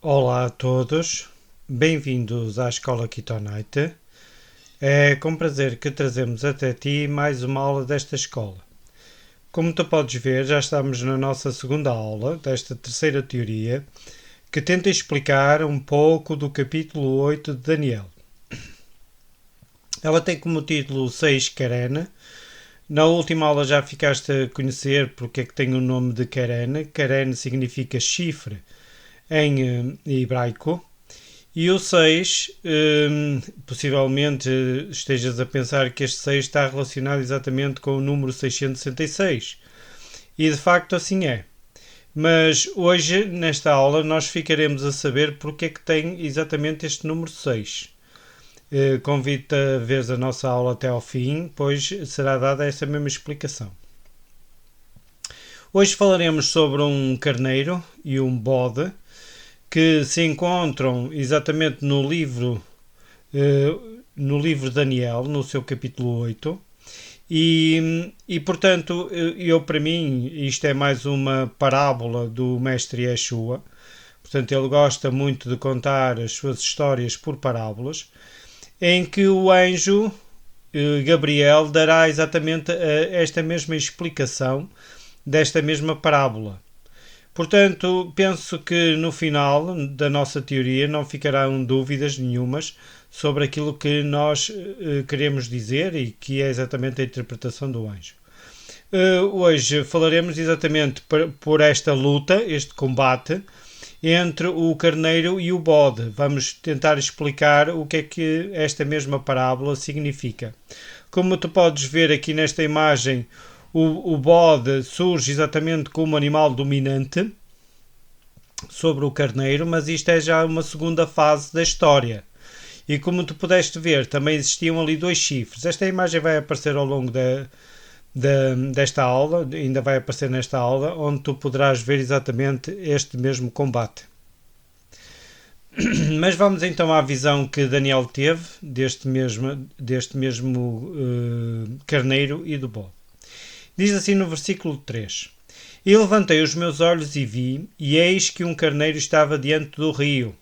Olá a todos, bem-vindos à Escola Kitonite. É com prazer que trazemos até ti mais uma aula desta escola. Como tu podes ver, já estamos na nossa segunda aula desta terceira teoria, que tenta explicar um pouco do capítulo 8 de Daniel. Ela tem como título 6 Keren. Na última aula já ficaste a conhecer porque é que tem o nome de Keren. Keren significa chifre em hebraico. E o 6, possivelmente estejas a pensar que este 6 está relacionado exatamente com o número 666. E de facto assim é. Mas hoje, nesta aula, nós ficaremos a saber porque é que tem exatamente este número 6. Convido-te a ver a nossa aula até ao fim, pois será dada essa mesma explicação. Hoje falaremos sobre um carneiro e um bode que se encontram exatamente no livro Daniel, no seu capítulo 8. Portanto, para mim, isto é mais uma parábola do mestre Yeshua. Portanto, ele gosta muito de contar as suas histórias por parábolas, em que o anjo Gabriel dará exatamente esta mesma explicação desta mesma parábola. Portanto, penso que no final da nossa teoria não ficarão dúvidas nenhumas sobre aquilo que nós queremos dizer e que é exatamente a interpretação do anjo. Hoje falaremos exatamente por esta luta, este combate entre o carneiro e o bode. Vamos tentar explicar o que é que esta mesma parábola significa. Como tu podes ver aqui nesta imagem, o bode surge exatamente como animal dominante sobre o carneiro, mas isto é já uma segunda fase da história. E como tu pudeste ver, também existiam ali dois chifres. Esta imagem vai aparecer ao longo desta aula, ainda vai aparecer nesta aula, onde tu poderás ver exatamente este mesmo combate. Mas vamos então à visão que Daniel teve deste mesmo carneiro e do bode. Diz assim no versículo 3: E levantei os meus olhos e vi, e eis que um carneiro estava diante do rio.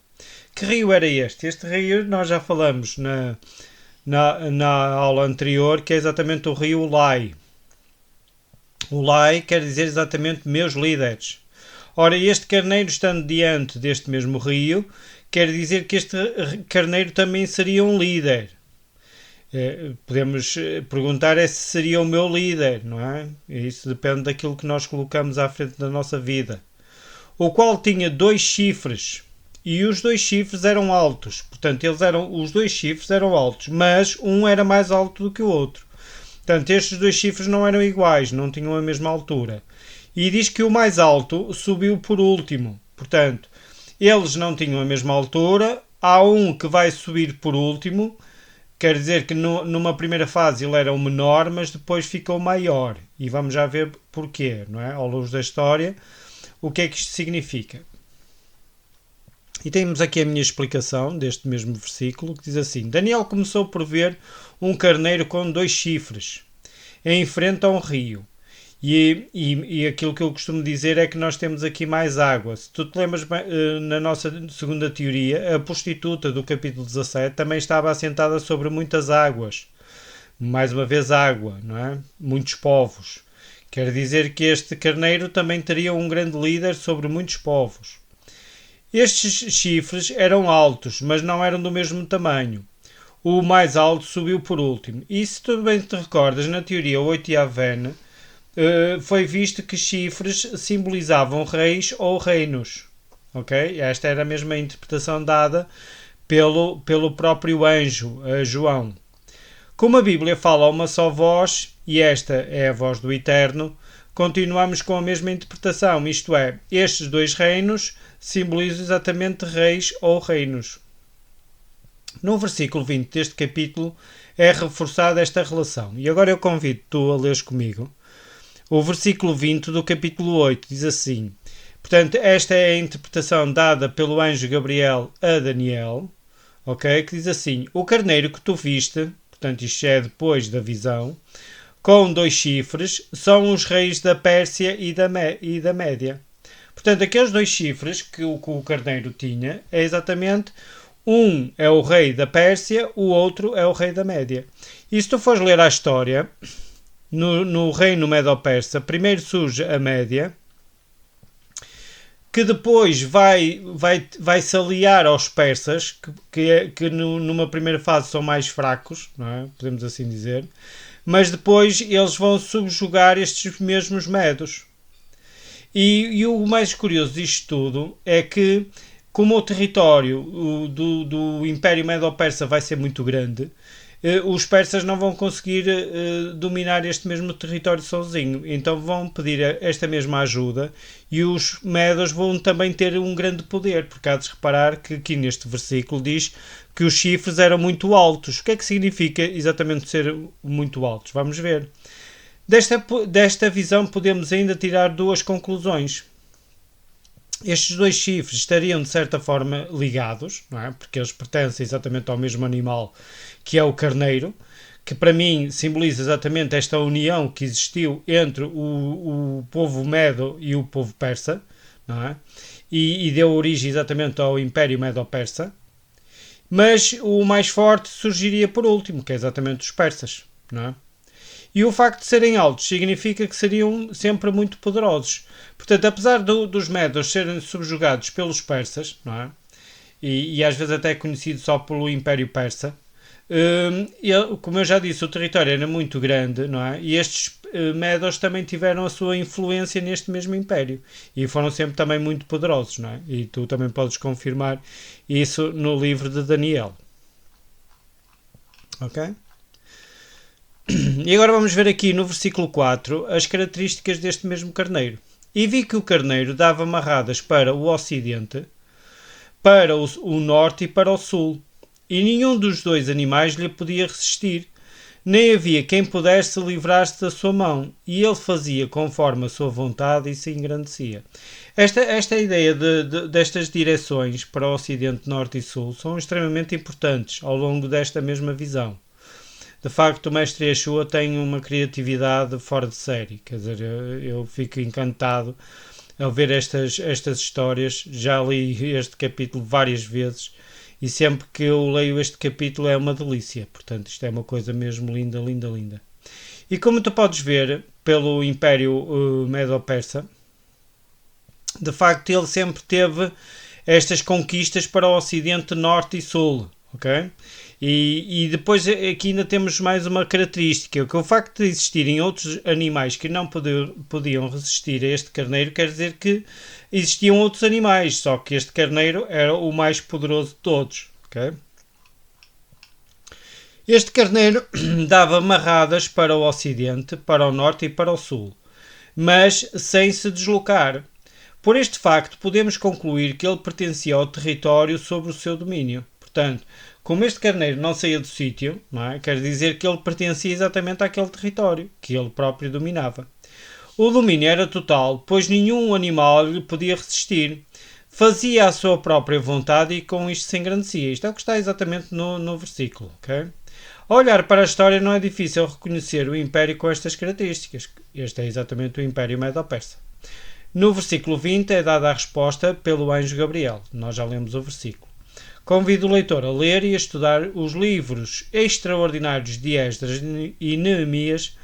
Que rio era este? Este rio nós já falamos na aula anterior, que é exatamente o rio Ulai. Ulai quer dizer exatamente meus líderes. Ora, este carneiro estando diante deste mesmo rio, quer dizer que este carneiro também seria um líder. Podemos perguntar se seria o meu líder, não é? Isso depende daquilo que nós colocamos à frente da nossa vida. O qual tinha dois chifres, e os dois chifres eram altos. Portanto, os dois chifres eram altos, mas um era mais alto do que o outro. Portanto, estes dois chifres não eram iguais, não tinham a mesma altura. E diz que o mais alto subiu por último. Portanto, eles não tinham a mesma altura. Há um que vai subir por último. Quer dizer que numa primeira fase ele era o menor, mas depois ficou maior. E vamos já ver porquê, não é? Ao longo da história, o que é que isto significa. E temos aqui a minha explicação deste mesmo versículo, que diz assim: Daniel começou por ver um carneiro com dois chifres, em frente a um rio. E aquilo que eu costumo dizer é que nós temos aqui mais água. Se tu te lembras bem, na nossa segunda teoria, a prostituta do capítulo 17 também estava assentada sobre muitas águas. Mais uma vez água, não é? Muitos povos. Quer dizer que este carneiro também teria um grande líder sobre muitos povos. Estes chifres eram altos, mas não eram do mesmo tamanho. O mais alto subiu por último. E se tu bem te recordas, na teoria 8 Yaven, foi visto que chifres simbolizavam reis ou reinos. Ok? Esta era a mesma interpretação dada pelo próprio anjo, João. Como a Bíblia fala a uma só voz, e esta é a voz do Eterno, continuamos com a mesma interpretação, isto é, estes dois reinos simbolizam exatamente reis ou reinos. No versículo 20 deste capítulo é reforçada esta relação. E agora eu convido tu a leres comigo. O versículo 20 do capítulo 8 diz assim: Portanto, esta é a interpretação dada pelo anjo Gabriel a Daniel, ok? Que diz assim: O carneiro que tu viste, portanto isto é depois da visão, com dois chifres, são os reis da Pérsia e da Média. Portanto, aqueles dois chifres que o carneiro tinha é exatamente um é o rei da Pérsia, o outro é o rei da Média. E se tu fores ler a história, no reino Medo-Persa, primeiro surge a Média, que depois vai se aliar aos persas, que numa primeira fase são mais fracos, não é? Podemos assim dizer, mas depois eles vão subjugar estes mesmos medos. E o mais curioso disto tudo é que, como o território do Império Medo-Persa vai ser muito grande, os persas não vão conseguir dominar este mesmo território sozinho. Então vão pedir esta mesma ajuda e os medos vão também ter um grande poder, porque há de reparar que aqui neste versículo diz que os chifres eram muito altos. O que é que significa exatamente ser muito altos? Vamos ver. Desta visão podemos ainda tirar duas conclusões. Estes dois chifres estariam de certa forma ligados, não é? Porque eles pertencem exatamente ao mesmo animal que é o carneiro, que para mim simboliza exatamente esta união que existiu entre o povo medo e o povo persa, não é? E deu origem exatamente ao Império Medo-Persa. Mas o mais forte surgiria por último, que é exatamente os persas, não é? E o facto de serem altos significa que seriam sempre muito poderosos. Portanto, apesar dos medos serem subjugados pelos persas, não é? E às vezes até conhecido só pelo Império Persa, como eu já disse, o território era muito grande, não é? E estes medos também tiveram a sua influência neste mesmo império e foram sempre também muito poderosos, não é? E tu também podes confirmar isso no livro de Daniel. Ok? E agora vamos ver aqui no versículo 4 as características deste mesmo carneiro. E vi que o carneiro dava marradas para o ocidente, para o norte e para o sul, e nenhum dos dois animais lhe podia resistir, nem havia quem pudesse livrar-se da sua mão, e ele fazia conforme a sua vontade e se engrandecia. Esta ideia destas direções para o ocidente, norte e sul são extremamente importantes ao longo desta mesma visão. De facto, o mestre Yeshua tem uma criatividade fora de série. Quer dizer, eu fico encantado ao ver estas histórias. Já li este capítulo várias vezes e sempre que eu leio este capítulo é uma delícia. Portanto, isto é uma coisa mesmo linda, linda, linda. E como tu podes ver, pelo Império Medo-Persa, de facto ele sempre teve estas conquistas para o Ocidente, Norte e Sul. Ok? E depois aqui ainda temos mais uma característica, que o facto de existirem outros animais que não podiam resistir a este carneiro quer dizer que existiam outros animais, só que este carneiro era o mais poderoso de todos. Okay? Este carneiro dava marradas para o ocidente, para o norte e para o sul, mas sem se deslocar. Por este facto podemos concluir que ele pertencia ao território sob o seu domínio. Portanto, como este carneiro não saía do sítio, não é? Quer dizer que ele pertencia exatamente àquele território que ele próprio dominava. O domínio era total, pois nenhum animal lhe podia resistir. Fazia a sua própria vontade e com isto se engrandecia. Isto é o que está exatamente no versículo. Okay? Ao olhar para a história não é difícil reconhecer o império com estas características. Este é exatamente o Império Medo-Persa. No versículo 20 é dada a resposta pelo anjo Gabriel. Nós já lemos o versículo. Convido o leitor a ler e a estudar os livros extraordinários de Esdras e Neemias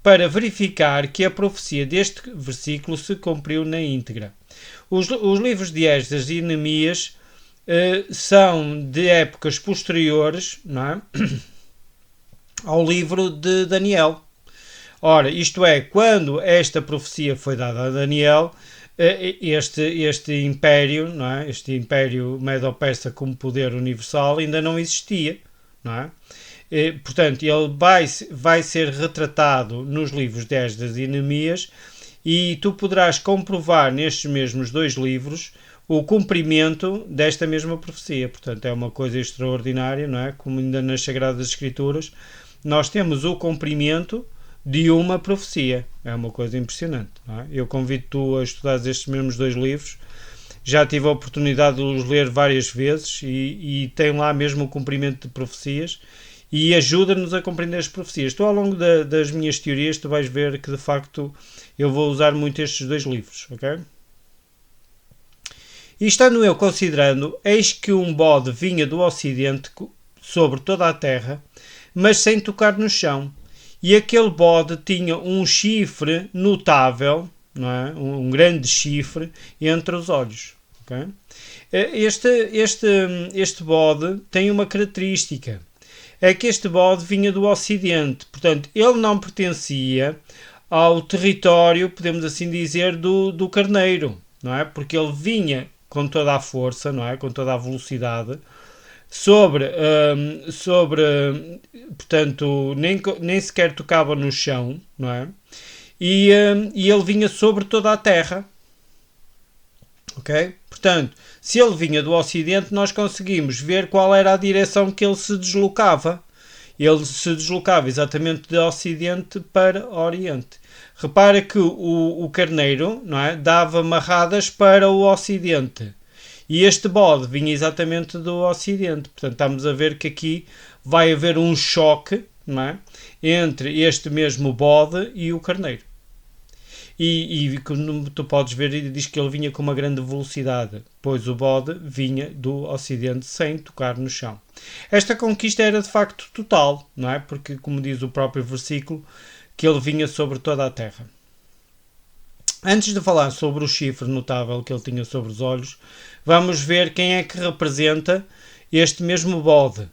para verificar que a profecia deste versículo se cumpriu na íntegra. Os livros de Esdras e Neemias são de épocas posteriores, não é? Ao livro de Daniel. Ora, isto é, quando esta profecia foi dada a Daniel, este império, não é? Este império Medo-Persa como poder universal ainda não existia, não é? Portanto, ele vai ser retratado nos livros de Esdras e Neemias e tu poderás comprovar nestes mesmos dois livros o cumprimento desta mesma profecia. Portanto, é uma coisa extraordinária, não é? Como ainda nas Sagradas Escrituras, nós temos o cumprimento de uma profecia. É uma coisa impressionante. Não é? Eu convido-te a estudar estes mesmos dois livros. Já tive a oportunidade de os ler várias vezes e tem lá mesmo o cumprimento de profecias e ajuda-nos a compreender as profecias. Tu, ao longo das minhas teorias, tu vais ver que de facto eu vou usar muito estes dois livros. Ok? E estando eu considerando, eis que um bode vinha do ocidente sobre toda a terra, mas sem tocar no chão. E aquele bode tinha um chifre notável, não é? Um grande chifre entre os olhos. Okay? Este bode tem uma característica. É que este bode vinha do ocidente. Portanto, ele não pertencia ao território, podemos assim dizer, do carneiro. Não é? Porque ele vinha com toda a força, não é? Com toda a velocidade, portanto, nem sequer tocava no chão, não é? E ele vinha sobre toda a terra, ok? Portanto, se ele vinha do ocidente, nós conseguimos ver qual era a direção que ele se deslocava. Ele se deslocava exatamente de ocidente para oriente. Repara que o carneiro, não é, dava marradas para o ocidente. E este bode vinha exatamente do ocidente. Portanto, estamos a ver que aqui vai haver um choque, não é, entre este mesmo bode e o carneiro. E como tu podes ver, diz que ele vinha com uma grande velocidade, pois o bode vinha do ocidente sem tocar no chão. Esta conquista era de facto total, não é? Porque, como diz o próprio versículo, que ele vinha sobre toda a terra. Antes de falar sobre o chifre notável que ele tinha sobre os olhos, vamos ver quem é que representa este mesmo bode.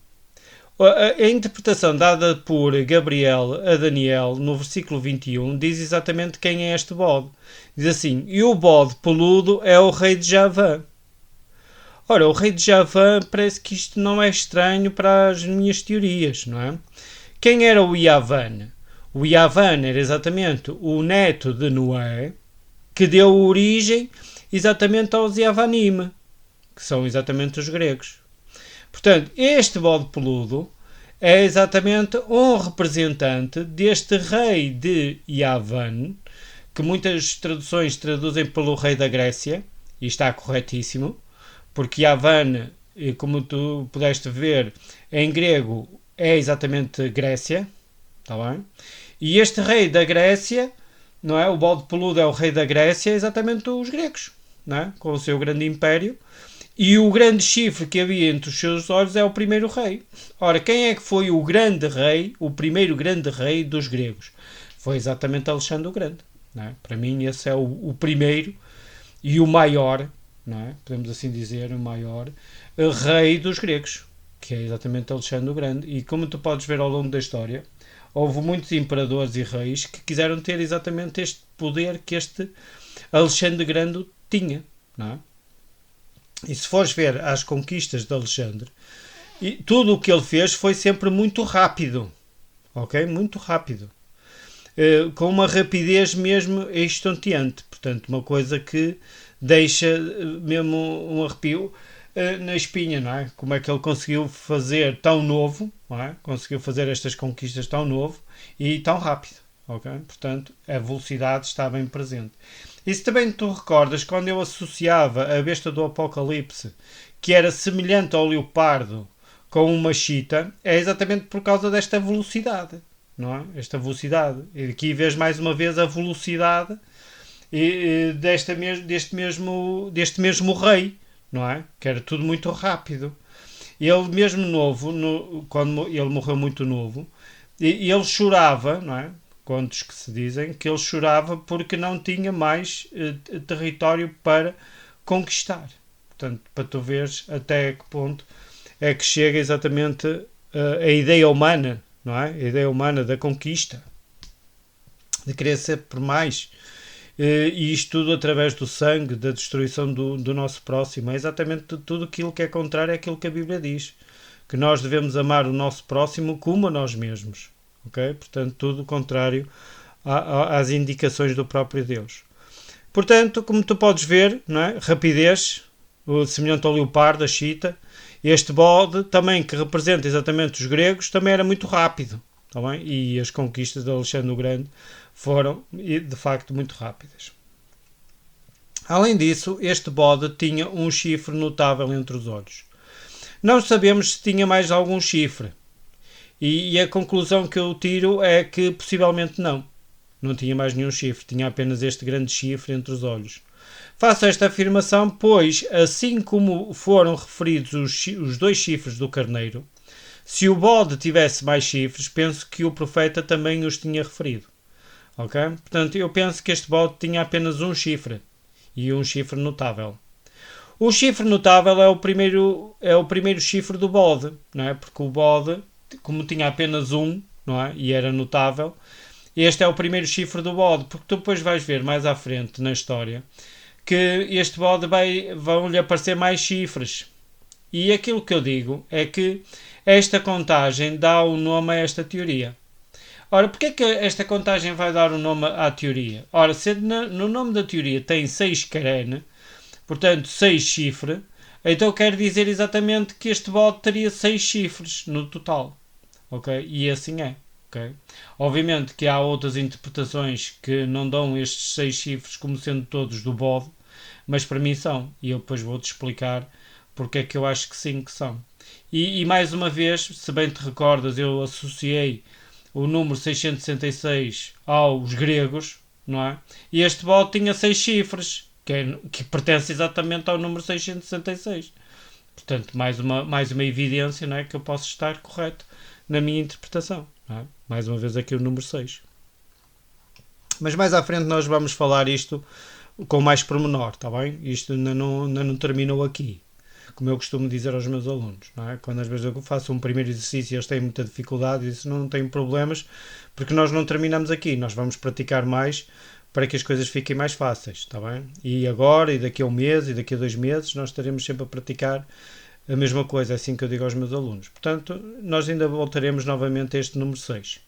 A interpretação dada por Gabriel a Daniel no versículo 21 diz exatamente quem é este bode. Diz assim: e o bode peludo é o rei de Javã. Ora, o rei de Javã, parece que isto não é estranho para as minhas teorias, não é? Quem era o Yavan? O Yavan era exatamente o neto de Noé, que deu origem exatamente aos Yavanim, que são exatamente os gregos. Portanto, este bode peludo é exatamente um representante deste rei de Yavan, que muitas traduções traduzem pelo rei da Grécia, e está corretíssimo, porque Yavan, como tu pudeste ver, em grego é exatamente Grécia, está bem? E este rei da Grécia, não é? O bode peludo é o rei da Grécia, é exatamente os gregos, não é? Com o seu grande império. E o grande chifre que havia entre os seus olhos é o primeiro rei. Ora, quem é que foi o grande rei, o primeiro grande rei dos gregos? Foi exatamente Alexandre o Grande. Não é? Para mim, esse é o primeiro e o maior, não é? Podemos assim dizer, o maior rei dos gregos, que é exatamente Alexandre o Grande. E como tu podes ver ao longo da história, houve muitos imperadores e reis que quiseram ter exatamente este poder que este Alexandre Grande tinha, não é? E se fores ver as conquistas de Alexandre, tudo o que ele fez foi sempre muito rápido, ok? Muito rápido. Com uma rapidez mesmo estonteante. Portanto, uma coisa que deixa mesmo um arrepio na espinha, não é? Como é que ele conseguiu fazer tão novo, não é? Conseguiu fazer estas conquistas tão novo e tão rápido, ok? Portanto, a velocidade está bem presente. E se também tu recordas, quando eu associava a besta do Apocalipse, que era semelhante ao leopardo com uma chita, é exatamente por causa desta velocidade, não é? Esta velocidade. E aqui vês mais uma vez a velocidade deste mesmo rei, não é? Que era tudo muito rápido. Ele mesmo novo, quando ele morreu muito novo, e ele chorava, não é? Contos que se dizem que ele chorava porque não tinha mais território para conquistar. Portanto, para tu veres até que ponto é que chega exatamente a ideia humana, não é? A ideia humana da conquista, de querer ser por mais. E isto tudo através do sangue, da destruição do nosso próximo. É exatamente tudo aquilo que é contrário àquilo que a Bíblia diz. Que nós devemos amar o nosso próximo como a nós mesmos. Okay? Portanto, tudo contrário às indicações do próprio Deus. Portanto, como tu podes ver, não é? Rapidez, semelhante ao leopardo, a chita, este bode também, que representa exatamente os gregos, também era muito rápido. Tá bem? E as conquistas de Alexandre o Grande foram, de facto, muito rápidas. Além disso, este bode tinha um chifre notável entre os olhos. Não sabemos se tinha mais algum chifre. E a conclusão que eu tiro é que possivelmente não. Não tinha mais nenhum chifre. Tinha apenas este grande chifre entre os olhos. Faço esta afirmação, pois, assim como foram referidos os 2 chifres do carneiro, se o bode tivesse mais chifres, penso que o profeta também os tinha referido. Ok? Portanto, eu penso que este bode tinha apenas um chifre, e um chifre notável. O chifre notável é o primeiro chifre do bode, não é? Porque o bode, como tinha apenas um, não é? E era notável, este é o primeiro chifre do bode, porque tu depois vais ver mais à frente na história que este bode vão-lhe aparecer mais chifres. E aquilo que eu digo é que esta contagem dá o nome a esta teoria. Ora, porquê é que esta contagem vai dar o nome à teoria? Ora, se no nome da teoria tem 6 carene, portanto 6 chifre, então quer dizer exatamente que este bode teria 6 chifres no total. Ok? E assim é. Okay? Obviamente que há outras interpretações que não dão estes 6 chifres como sendo todos do bode, mas para mim são. E eu depois vou-te explicar porque é que eu acho que sim que são. E mais uma vez, se bem te recordas, eu associei o número 666 aos gregos, não é? E este bode tinha 6 chifres, que pertence exatamente ao número 666. Portanto, mais uma evidência, não é, que eu posso estar correto na minha interpretação. Não é? Mais uma vez aqui o número 6. Mas mais à frente nós vamos falar isto com mais pormenor, está bem? Isto ainda não terminou aqui. Como eu costumo dizer aos meus alunos, não é? Quando às vezes eu faço um primeiro exercício e eles têm muita dificuldade, isso não tem problemas, porque nós não terminamos aqui, nós vamos praticar mais para que as coisas fiquem mais fáceis, está bem? E agora, e daqui a um mês, e daqui a 2 meses, nós estaremos sempre a praticar a mesma coisa, é assim que eu digo aos meus alunos. Portanto, nós ainda voltaremos novamente a este número 6.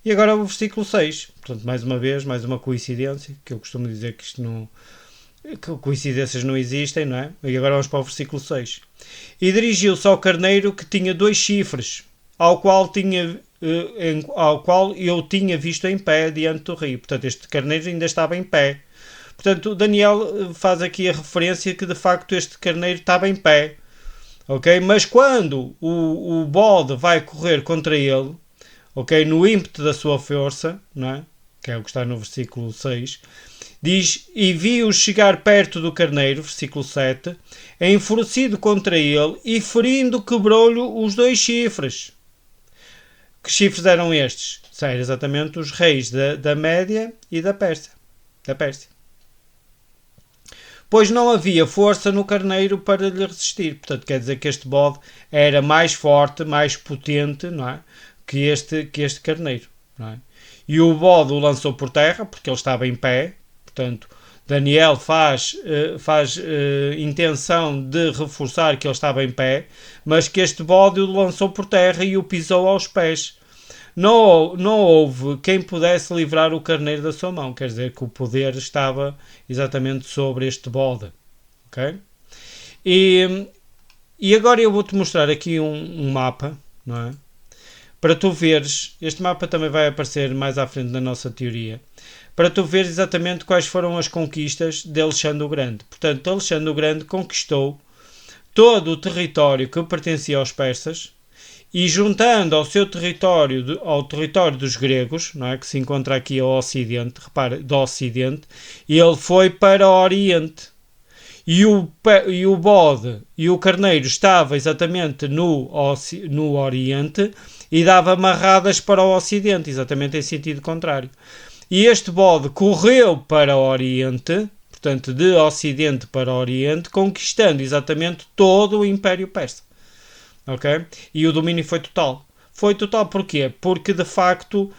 E agora o versículo 6. Portanto, mais uma vez, mais uma coincidência, que eu costumo dizer que isto não... que coincidências não existem, não é? E agora vamos para o versículo 6. E dirigiu-se ao carneiro que tinha 2 chifres, ao qual eu tinha visto em pé diante do rio. Portanto, este carneiro ainda estava em pé. Portanto, Daniel faz aqui a referência que de facto este carneiro estava em pé. Ok? Mas quando o bode vai correr contra ele, ok? No ímpeto da sua força, não é? Que é o que está no versículo 6, diz: E vi-o chegar perto do carneiro, versículo 7, enfurecido contra ele, e ferindo quebrou-lhe os 2 chifres. Que chifres eram estes? Eram exatamente os reis da Média e da Pérsia. Pois não havia força no carneiro para lhe resistir. Portanto, quer dizer que este bode era mais forte, mais potente, não é? que este carneiro. Não é? E o bode o lançou por terra, porque ele estava em pé. Portanto, Daniel faz intenção de reforçar que ele estava em pé, mas que este bode o lançou por terra e o pisou aos pés. Não houve quem pudesse livrar o carneiro da sua mão. Quer dizer que o poder estava exatamente sobre este bode. Okay? E agora eu vou-te mostrar aqui um mapa, não é? Para tu veres, este mapa também vai aparecer mais à frente na nossa teoria, para tu veres exatamente quais foram as conquistas de Alexandre o Grande. Portanto, Alexandre o Grande conquistou todo o território que pertencia aos persas e, juntando ao seu território, ao território dos gregos, não é, que se encontra aqui ao ocidente, repara, do ocidente, ele foi para o oriente. E o bode e o carneiro estava exatamente no oriente e dava amarradas para o ocidente, exatamente em sentido contrário. E este bode correu para o oriente, portanto de ocidente para o oriente, conquistando exatamente todo o Império Persa. Ok? E o domínio foi total. Foi total porquê? Porque de facto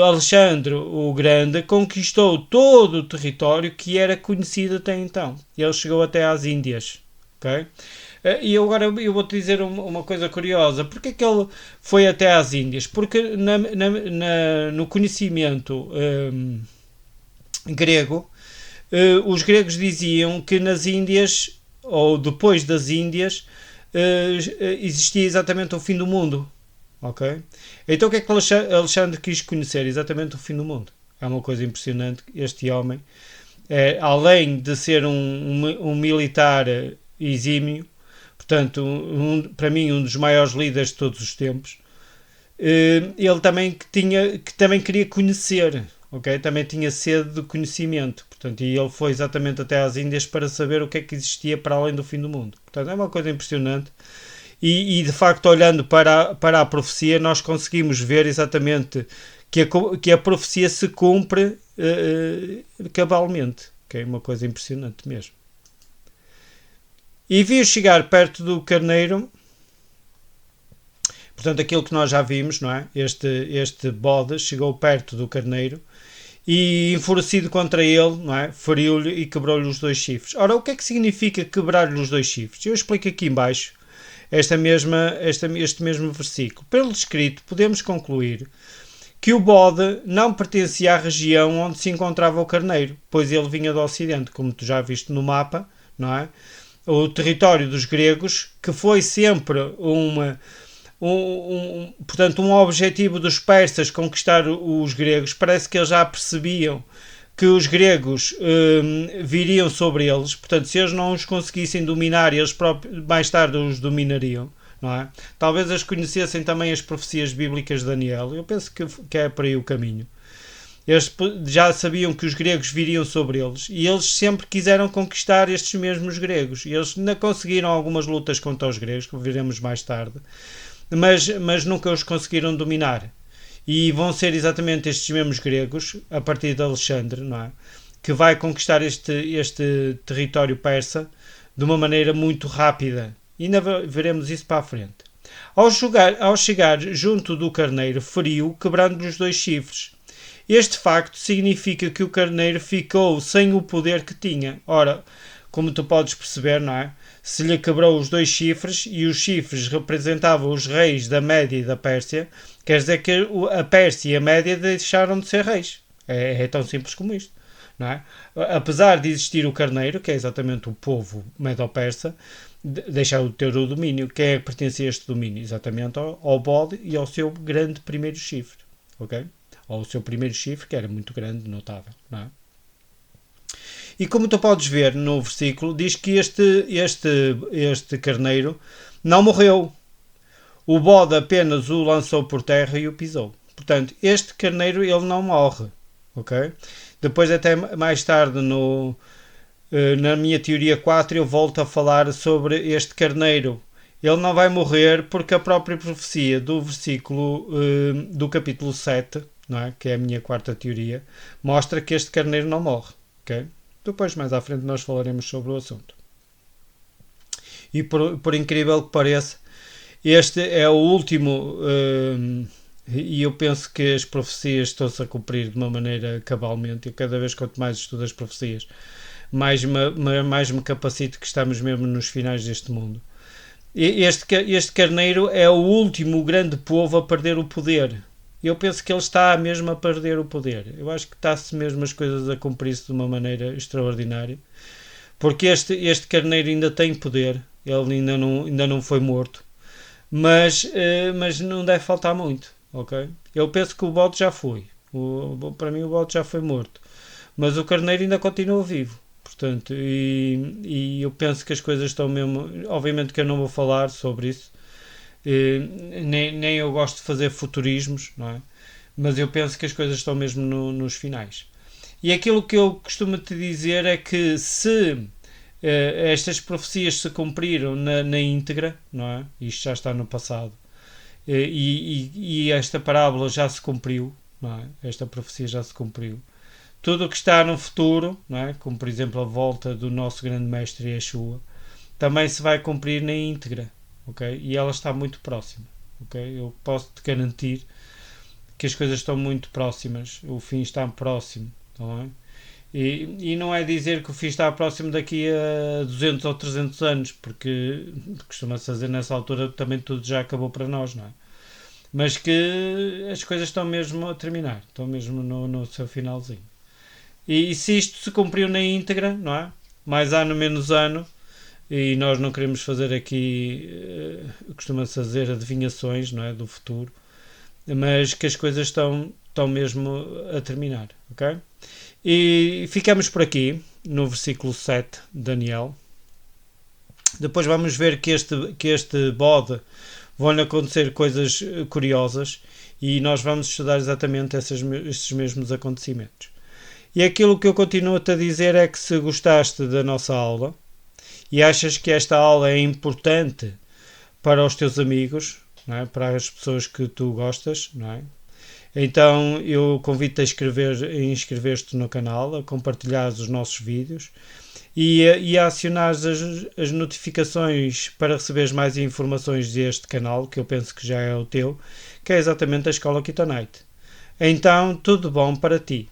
Alexandre o Grande conquistou todo o território que era conhecido até então. Ele chegou até às Índias. Okay? E agora eu vou-te dizer uma coisa curiosa. Porquê que ele foi até às Índias? Porque no conhecimento grego, os gregos diziam que nas Índias, ou depois das Índias, existia exatamente o fim do mundo. Ok? Então o que é que Alexandre quis conhecer? Exatamente o fim do mundo. É uma coisa impressionante. Este homem, além de ser um militar exímio, portanto, para mim, um dos maiores líderes de todos os tempos, ele também queria conhecer ok? Também tinha sede de conhecimento, portanto, e ele foi exatamente até às Índias para saber o que é que existia para além do fim do mundo. Portanto, é uma coisa impressionante. E de facto, olhando para a profecia, nós conseguimos ver exatamente que a profecia se cumpre cabalmente, que é uma coisa impressionante mesmo. E viu chegar perto do carneiro, portanto, aquilo que nós já vimos, não é? Este bode chegou perto do carneiro e, enfurecido contra ele, não é? Feriu-lhe e quebrou-lhe os 2 chifres. Ora, o que é que significa quebrar-lhe os 2 chifres? Eu explico aqui em baixo este mesmo versículo. Pelo escrito, podemos concluir que o bode não pertencia à região onde se encontrava o carneiro, pois ele vinha do ocidente, como tu já viste no mapa, não é? O território dos gregos, que foi sempre portanto, um objetivo dos persas conquistar os gregos. Parece que eles já percebiam que os gregos viriam sobre eles, portanto, se eles não os conseguissem dominar, eles próprios, mais tarde os dominariam, não é? Talvez eles conhecessem também as profecias bíblicas de Daniel. Eu penso que é por aí o caminho. Eles já sabiam que os gregos viriam sobre eles e eles sempre quiseram conquistar estes mesmos gregos. E eles ainda conseguiram algumas lutas contra os gregos, que veremos mais tarde, mas nunca os conseguiram dominar. E vão ser exatamente estes mesmos gregos, a partir de Alexandre, não é? Que vai conquistar este território persa de uma maneira muito rápida. E ainda veremos isso para a frente. Ao chegar junto do carneiro, feriu, quebrando-lhe os 2 chifres. Este facto significa que o carneiro ficou sem o poder que tinha. Ora, como tu podes perceber, não é? Se lhe quebrou os 2 chifres, e os chifres representavam os reis da Média e da Pérsia, quer dizer que a Pérsia e a Média deixaram de ser reis. É tão simples como isto. Não é? Apesar de existir o carneiro, que é exatamente o povo medo-persa, deixaram de ter o domínio. Quem é que pertence a este domínio? Exatamente ao bode e ao seu grande primeiro chifre. Ok? Ou o seu primeiro chifre, que era muito grande, notável. Não é? E como tu podes ver no versículo, diz que este carneiro não morreu. O bode apenas o lançou por terra e o pisou. Portanto, este carneiro ele não morre. Ok? Depois, até mais tarde, na minha teoria 4, eu volto a falar sobre este carneiro. Ele não vai morrer porque a própria profecia do versículo do capítulo 7, não é? Que é a minha quarta teoria, mostra que este carneiro não morre. Ok? Depois, mais à frente, nós falaremos sobre o assunto. E por incrível que pareça, este é o último, e eu penso que as profecias estão-se a cumprir de uma maneira cabalmente. Eu cada vez, quanto mais estudo as profecias, mais me capacito que estamos mesmo nos finais deste mundo. Este carneiro é o último grande povo a perder o poder. Eu penso que ele está mesmo a perder o poder. Eu acho que está-se mesmo as coisas a cumprir-se de uma maneira extraordinária. Porque este carneiro ainda tem poder. Ele ainda não foi morto. Mas não deve faltar muito. Okay? Eu penso que o bode já foi. Para mim o bode já foi morto. Mas o carneiro ainda continua vivo. Portanto, e eu penso que as coisas estão mesmo... Obviamente que eu não vou falar sobre isso. Nem eu gosto de fazer futurismos, não é? Mas eu penso que as coisas estão mesmo nos finais. E aquilo que eu costumo te dizer é que se estas profecias se cumpriram na íntegra, não é? Isto já está no passado, e esta parábola já se cumpriu, não é? Esta profecia já se cumpriu. Tudo o que está no futuro, não é? Como por exemplo a volta do nosso grande mestre Yeshua, também se vai cumprir na íntegra. Okay? E ela está muito próxima. Okay? Eu posso te garantir que as coisas estão muito próximas. O fim está próximo. Não é? E não é dizer que o fim está próximo daqui a 200 ou 300 anos, porque costuma-se dizer nessa altura também tudo já acabou para nós, não é? Mas que as coisas estão mesmo a terminar. Estão mesmo no seu finalzinho. E se isto se cumpriu na íntegra, não é? Mais ano, menos ano, e nós não queremos fazer aqui, costuma-se fazer adivinhações, não é, do futuro, mas que as coisas estão mesmo a terminar, ok? E ficamos por aqui, no versículo 7 de Daniel. Depois vamos ver que este bode vão acontecer coisas curiosas e nós vamos estudar exatamente esses mesmos acontecimentos. E aquilo que eu continuo-te a dizer é que se gostaste da nossa aula e achas que esta aula é importante para os teus amigos, não é? Para as pessoas que tu gostas, não é? Então eu convido-te a inscrever-te no canal, a compartilhar os nossos vídeos e a acionar as notificações para receberes mais informações deste canal, que eu penso que já é o teu, que é exatamente a Escola Kitonite. Então, tudo bom para ti.